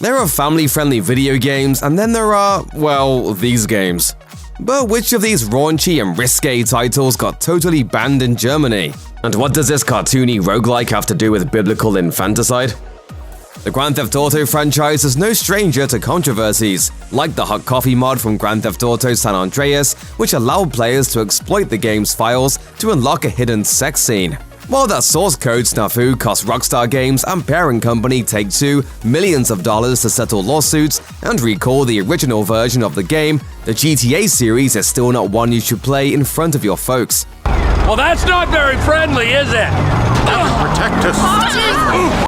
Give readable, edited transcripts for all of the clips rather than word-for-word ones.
There are family-friendly video games, and then there are, well, these games. But which of these raunchy and risque titles got totally banned in Germany? And what does this cartoony roguelike have to do with biblical infanticide? The Grand Theft Auto franchise is no stranger to controversies, like the Hot Coffee mod from Grand Theft Auto San Andreas, which allowed players to exploit the game's files to unlock a hidden sex scene. While that source code snafu cost Rockstar Games and parent company Take-Two millions of dollars to settle lawsuits and recall the original version of the game, the GTA series is still not one you should play in front of your folks. Well, that's not very friendly, is it? Protect us.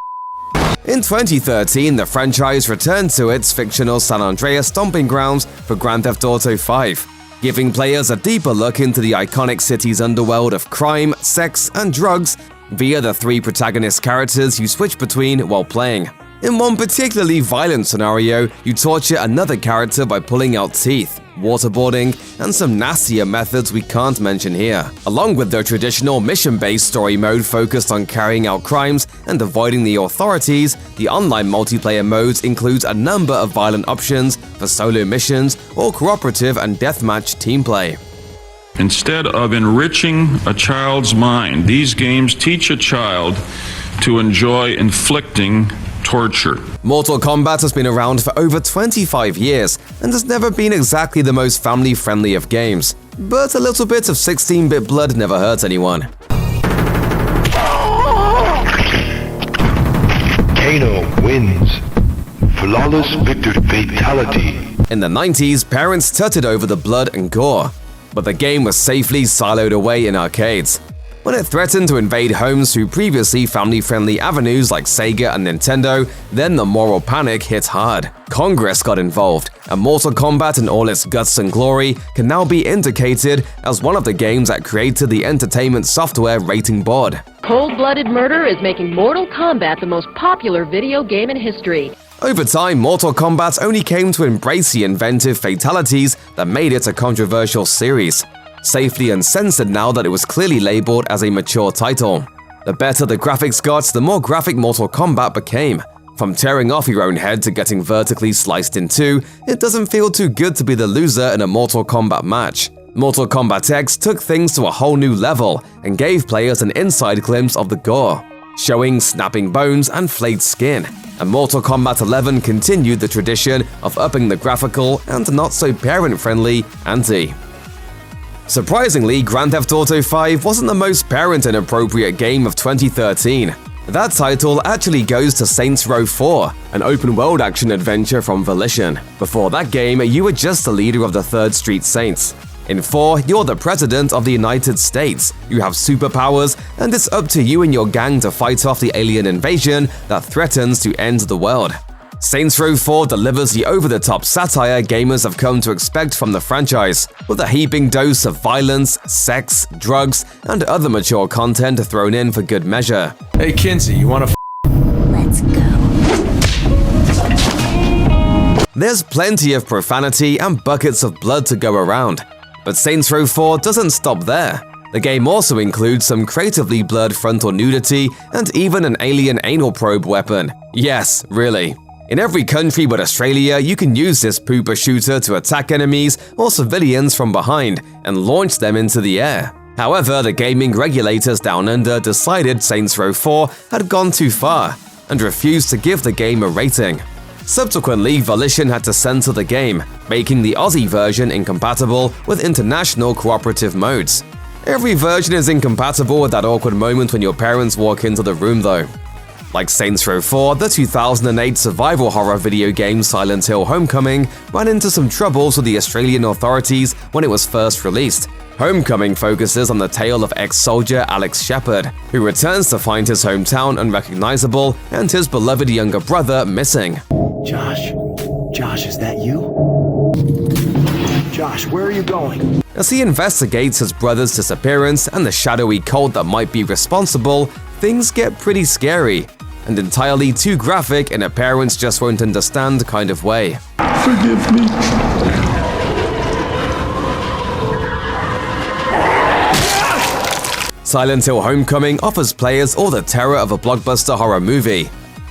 In 2013, the franchise returned to its fictional San Andreas stomping grounds for Grand Theft Auto 5, giving players a deeper look into the iconic city's underworld of crime, sex, and drugs via the 3 protagonist characters you switch between while playing. In one particularly violent scenario, you torture another character by pulling out teeth, waterboarding, and some nastier methods we can't mention here. Along with the traditional mission-based story mode focused on carrying out crimes and avoiding the authorities, the online multiplayer modes includes a number of violent options for solo missions or cooperative and deathmatch team play. Instead of enriching a child's mind, these games teach a child to enjoy inflicting torture. Mortal Kombat has been around for over 25 years and has never been exactly the most family-friendly of games. But a little bit of 16-bit blood never hurt anyone. Kano wins. Flawless victory fatality. In the 90s, parents tutted over the blood and gore, but the game was safely siloed away in arcades. When it threatened to invade homes through previously family-friendly avenues like Sega and Nintendo, then the moral panic hit hard. Congress got involved, and Mortal Kombat in all its guts and glory can now be indicated as one of the games that created the Entertainment Software Rating Board. Cold-blooded murder is making Mortal Kombat the most popular video game in history. Over time, Mortal Kombat only came to embrace the inventive fatalities that made it a controversial series. Safely uncensored now that it was clearly labeled as a mature title. The better the graphics got, the more graphic Mortal Kombat became. From tearing off your own head to getting vertically sliced in two, it doesn't feel too good to be the loser in a Mortal Kombat match. Mortal Kombat X took things to a whole new level and gave players an inside glimpse of the gore, showing snapping bones and flayed skin. And Mortal Kombat 11 continued the tradition of upping the graphical and not-so-parent-friendly ante. Surprisingly, Grand Theft Auto 5 wasn't the most parent-inappropriate game of 2013. That title actually goes to Saints Row 4, an open-world action-adventure from Volition. Before that game, you were just the leader of the 3rd Street Saints. In 4, you're the President of the United States, you have superpowers, and it's up to you and your gang to fight off the alien invasion that threatens to end the world. Saints Row 4 delivers the over-the-top satire gamers have come to expect from the franchise, with a heaping dose of violence, sex, drugs, and other mature content thrown in for good measure. Hey, Kinsey, you wanna Let's go. There's plenty of profanity and buckets of blood to go around, but Saints Row 4 doesn't stop there. The game also includes some creatively blurred frontal nudity and even an alien anal probe weapon. Yes, really. In every country but Australia, you can use this pooper shooter to attack enemies or civilians from behind and launch them into the air. However, the gaming regulators down under decided Saints Row 4 had gone too far and refused to give the game a rating. Subsequently, Volition had to censor the game, making the Aussie version incompatible with international cooperative modes. Every version is incompatible with that awkward moment when your parents walk into the room though. Like Saints Row 4, the 2008 survival horror video game Silent Hill Homecoming ran into some troubles with the Australian authorities when it was first released. Homecoming focuses on the tale of ex-soldier Alex Shepard, who returns to find his hometown unrecognizable and his beloved younger brother missing. Josh, is that you? Josh, where are you going? As he investigates his brother's disappearance and the shadowy cult that might be responsible, things get pretty scary and entirely too graphic in a parents just won't understand kind of way. Forgive me. Silent Hill Homecoming offers players all the terror of a blockbuster horror movie.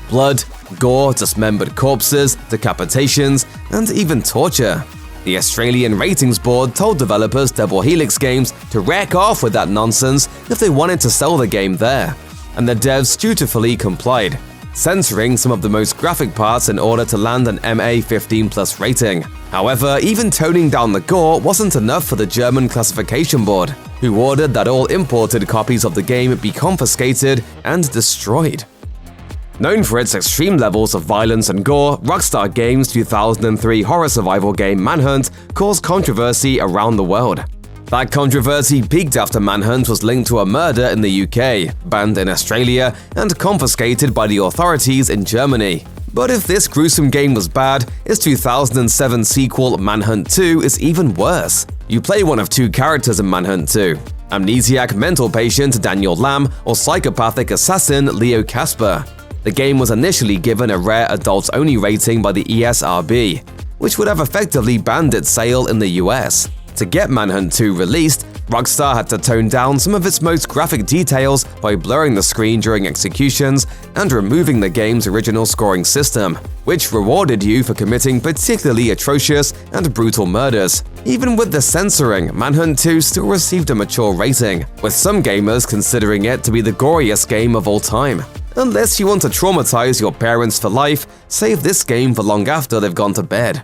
Blood, gore, dismembered corpses, decapitations, and even torture. The Australian Ratings Board told developers Double Helix Games to rack off with that nonsense if they wanted to sell the game there, and the devs dutifully complied, censoring some of the most graphic parts in order to land an MA 15+ rating. However, even toning down the gore wasn't enough for the German classification board, who ordered that all imported copies of the game be confiscated and destroyed. Known for its extreme levels of violence and gore, Rockstar Games' 2003 horror survival game Manhunt caused controversy around the world. That controversy peaked after Manhunt was linked to a murder in the UK, banned in Australia, and confiscated by the authorities in Germany. But if this gruesome game was bad, its 2007 sequel Manhunt 2 is even worse. You play one of two characters in Manhunt 2, amnesiac mental patient Daniel Lamb or psychopathic assassin Leo Casper. The game was initially given a rare adults-only rating by the ESRB, which would have effectively banned its sale in the US. To get Manhunt 2 released, Rockstar had to tone down some of its most graphic details by blurring the screen during executions and removing the game's original scoring system, which rewarded you for committing particularly atrocious and brutal murders. Even with the censoring, Manhunt 2 still received a mature rating, with some gamers considering it to be the goriest game of all time. Unless you want to traumatize your parents for life, save this game for long after they've gone to bed.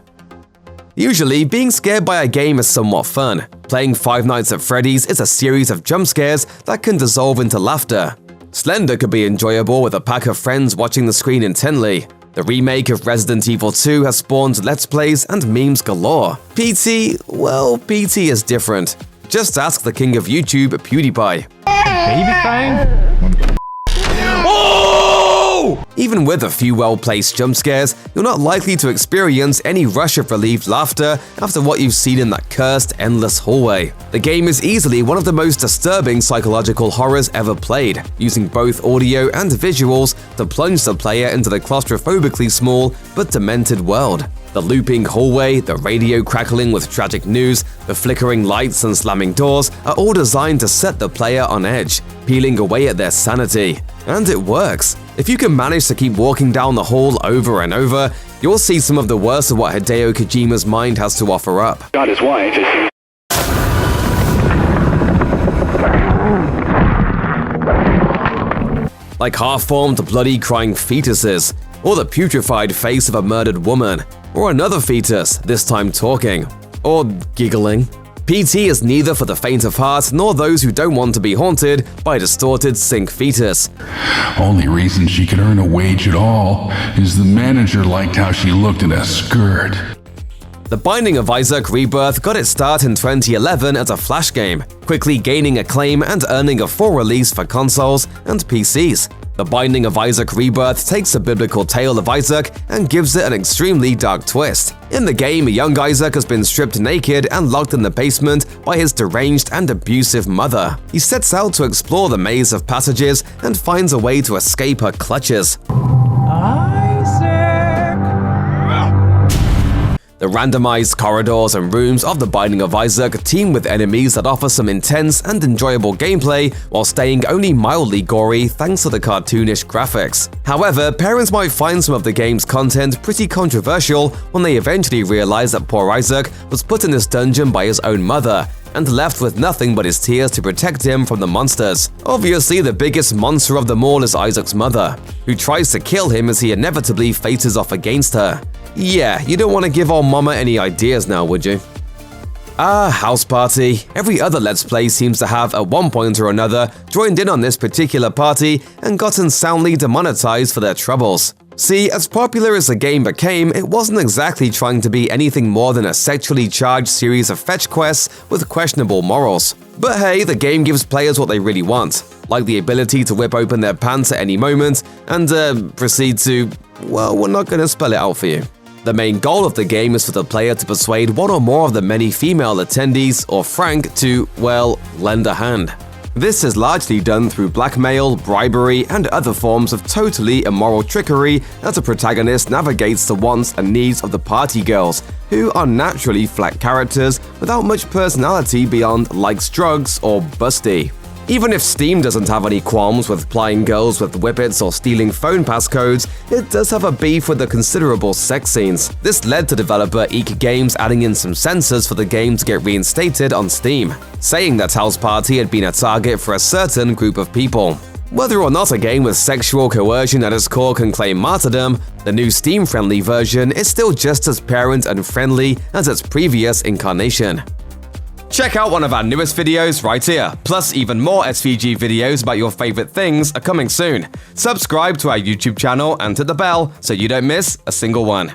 Usually, being scared by a game is somewhat fun. Playing Five Nights at Freddy's is a series of jump scares that can dissolve into laughter. Slender could be enjoyable with a pack of friends watching the screen intently. The remake of Resident Evil 2 has spawned Let's Plays and memes galore. PT, well, PT is different. Just ask the king of YouTube, PewDiePie. Baby crying? Even with a few well-placed jump scares, you're not likely to experience any rush of relieved laughter after what you've seen in that cursed, endless hallway. The game is easily one of the most disturbing psychological horrors ever played, using both audio and visuals to plunge the player into the claustrophobically small but demented world. The looping hallway, the radio crackling with tragic news, the flickering lights and slamming doors are all designed to set the player on edge, peeling away at their sanity. And it works. If you can manage to keep walking down the hall over and over, you'll see some of the worst of what Hideo Kojima's mind has to offer up. Got his wife. Like half-formed, bloody, crying fetuses, or the putrefied face of a murdered woman, or another fetus, this time talking, or giggling. PT is neither for the faint of heart nor those who don't want to be haunted by a distorted sync fetus. Only reason she could earn a wage at all is the manager liked how she looked in a skirt. The Binding of Isaac Rebirth got its start in 2011 as a Flash game, quickly gaining acclaim and earning a full release for consoles and PCs. The Binding of Isaac Rebirth takes the biblical tale of Isaac and gives it an extremely dark twist. In the game, young Isaac has been stripped naked and locked in the basement by his deranged and abusive mother. He sets out to explore the maze of passages and finds a way to escape her clutches. The randomized corridors and rooms of The Binding of Isaac teem with enemies that offer some intense and enjoyable gameplay while staying only mildly gory thanks to the cartoonish graphics. However, parents might find some of the game's content pretty controversial when they eventually realize that poor Isaac was put in this dungeon by his own mother and left with nothing but his tears to protect him from the monsters. Obviously, the biggest monster of them all is Isaac's mother, who tries to kill him as he inevitably faces off against her. Yeah, you don't want to give old mama any ideas now, would you? House Party. Every other Let's Play seems to have, at one point or another, joined in on this particular party and gotten soundly demonetized for their troubles. See, as popular as the game became, it wasn't exactly trying to be anything more than a sexually charged series of fetch quests with questionable morals. But hey, the game gives players what they really want, like the ability to whip open their pants at any moment and proceed to, well, we're not gonna spell it out for you. The main goal of the game is for the player to persuade one or more of the many female attendees, or Frank, to, well, lend a hand. This is largely done through blackmail, bribery, and other forms of totally immoral trickery as the protagonist navigates the wants and needs of the party girls, who are naturally flat characters without much personality beyond likes drugs or busty. Even if Steam doesn't have any qualms with plying girls with whippets or stealing phone passcodes, it does have a beef with the considerable sex scenes. This led to developer Eek Games adding in some censors for the game to get reinstated on Steam, saying that House Party had been a target for a certain group of people. Whether or not a game with sexual coercion at its core can claim martyrdom, the new Steam-friendly version is still just as parent and friendly as its previous incarnation. Check out one of our newest videos right here, plus even more SVG videos about your favorite things are coming soon. Subscribe to our YouTube channel and hit the bell so you don't miss a single one.